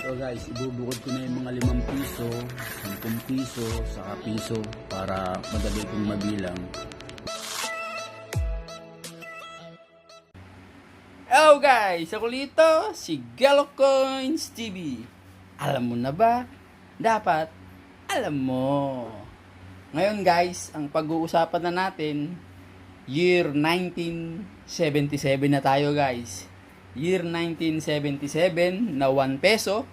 So guys, ibubukod ko na yung mga 5 piso, 10 piso, saka piso para madali kong mabilang. Hello guys! Ako dito, si Galocoins TV. Alam mo na ba? Dapat alam mo. Ngayon guys, ang pag-uusapan na natin, year 1977 na tayo guys. Year 1977 na 1 peso.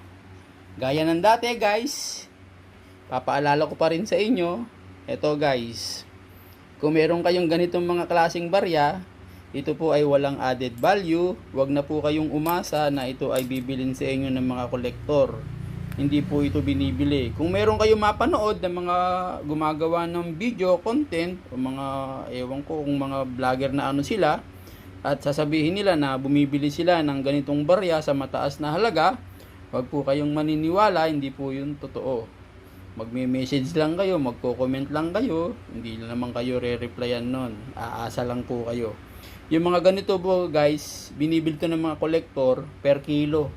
Gaya ng dati guys, papaalala ko pa rin sa inyo, eto guys, kung meron kayong ganitong mga klaseng barya, ito po ay walang added value. Huwag na po kayong umasa na ito ay bibilin sa inyo ng mga kolektor. Hindi po ito binibili. Kung meron kayong mapanood ng mga gumagawa ng video content, o mga, ewan ko kung mga vlogger na ano sila, at sasabihin nila na bumibili sila ng ganitong barya sa mataas na halaga, huwag po kayong maniniwala, hindi po yun totoo. Magme-message lang kayo, magko-comment lang kayo, hindi na naman kayo re-replyan nun. Aasa lang po kayo. Yung mga ganito po guys, binibil to ng mga kolektor per kilo.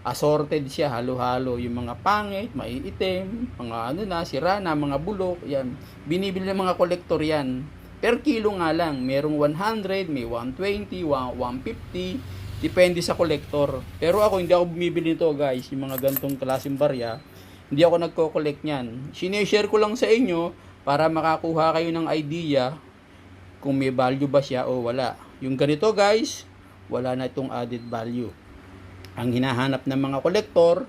Assorted siya, halo-halo. Yung mga pangit, maiitim, mga ano na, sira na, mga bulok, yan. Binibil ng mga kolektor yan. Per kilo nga lang, merong 100, may 120, 150, depende sa kolektor. Pero ako, hindi ako bumibili nito guys, yung mga gantong klaseng barya. Hindi ako nagko-collect niyan. Sineshare ko lang sa inyo para makakuha kayo ng idea kung may value ba siya o wala. Yung ganito guys, wala na itong added value. Ang hinahanap ng mga kolektor,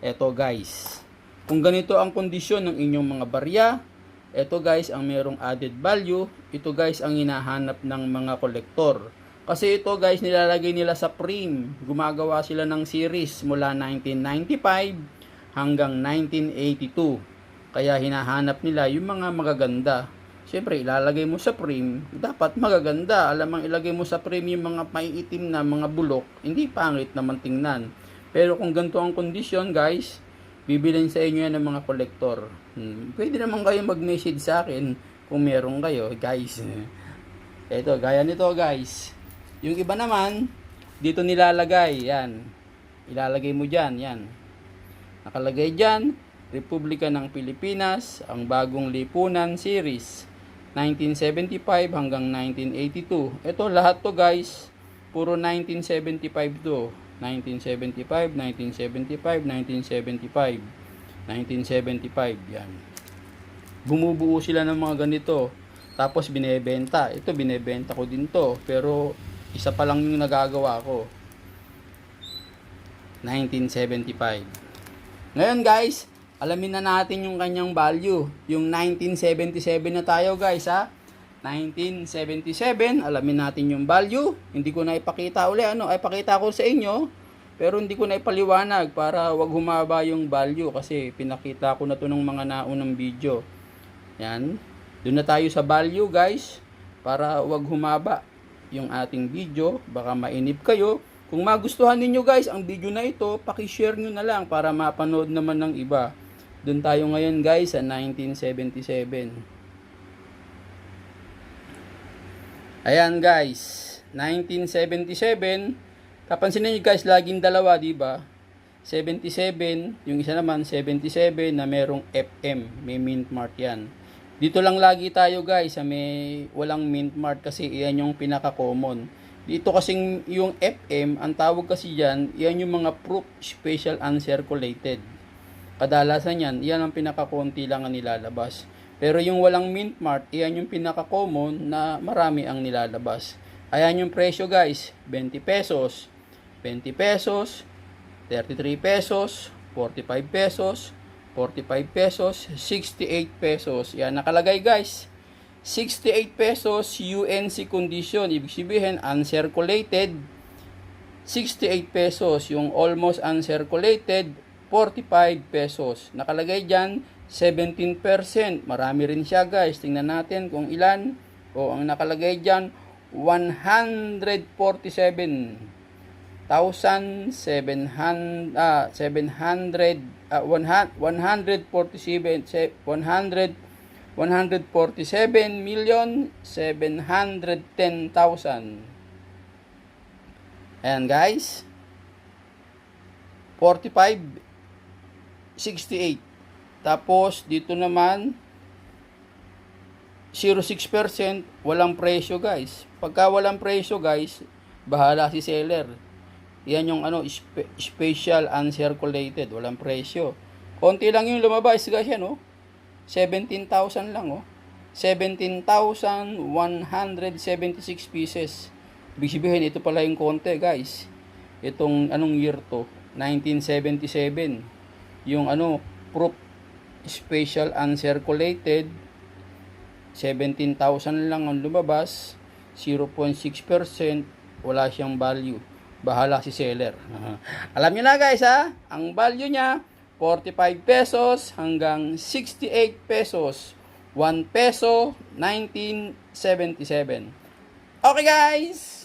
eto guys. Kung ganito ang kondisyon ng inyong mga barya, eto guys ang merong added value. Ito guys ang hinahanap ng mga kolektor. Kasi ito guys nilalagay nila sa frame. Gumagawa sila ng series mula 1995 hanggang 1982. Kaya hinahanap nila yung mga magaganda. Siyempre, ilalagay mo sa frame, dapat magaganda. Alamang ilagay mo sa frame yung mga maiitim na mga bulok, hindi pangit naman tingnan. Pero kung ganito ang kondisyon, guys, bibilin sa inyo yan ng mga kolektor. Pwede naman kayo mag-message sa akin kung meron kayo, guys. Ito, gaya nito, guys. Yung iba naman, dito nilalagay, yan. Ilalagay mo dyan, yan. Nakalagay dyan, Republika ng Pilipinas, ang bagong lipunan series. 1975 hanggang 1982. Ito lahat to guys, puro 1975 to. 1975, 1975, 1975, 1975, yan. Bumubuo sila ng mga ganito. Tapos binebenta. Ito binebenta ko din to. Pero isa pa lang yung nagagawa ko. 1975. Ngayon guys, alamin na natin yung kanyang value. Yung 1977 na tayo guys ha. 1977, alamin natin yung value. Hindi ko na ipakita uli. Ipakita ko sa inyo. Pero hindi ko na ipaliwanag para wag humaba yung value. Kasi pinakita ko na to ng mga naunang video. Yan. Doon na tayo sa value guys. Para wag humaba yung ating video. Baka mainip kayo. Kung magustuhan ninyo guys ang video na ito, paki-share nyo na lang para mapanood naman ng iba. Doon tayo ngayon guys sa 1977. Ayan guys, 1977. Kapansin niyo guys, laging dalawa, di ba? 77, yung isa naman 77 na merong FM, may mint mark 'yan. Dito lang lagi tayo guys, sa may walang mint mark kasi iyan yung pinaka-common. Dito kasing yung FM, ang tawag kasi diyan, iyan yung mga proof special uncirculated. Kadalasan yan, iyan ang pinakakonti lang ang nilalabas. Pero yung walang mint mark, iyan yung pinaka-common na marami ang nilalabas. Ayan yung presyo guys, 20 pesos, 20 pesos, 33 pesos, 45 pesos, 45 pesos, 68 pesos. Yan nakalagay guys. 68 pesos UNC condition, ibig sabihin uncirculated. 68 pesos yung almost uncirculated, 45 pesos. Nakalagay dyan, 17%. Marami rin siya guys. Tingnan natin kung ilan. Ang nakalagay dyan, 147,700, 147,710,000. Ayan guys. 45.68. Tapos dito naman 0.6%, walang presyo guys. Pagka walang presyo guys, bahala si seller. Yan yung special uncirculated, walang presyo. Konti lang yung lumabas guys yan, 17,000 lang, 17,176 pieces. Ibig sabihin, ito pala yung konti guys. Itong anong year to? 1977. Yung proof special uncirculated, 17,000 lang ang lumabas, 0.6%, wala siyang value. Bahala si seller. Alam niyo na guys ang value niya 45 pesos hanggang 68 pesos. 1 peso 1977. Okay guys.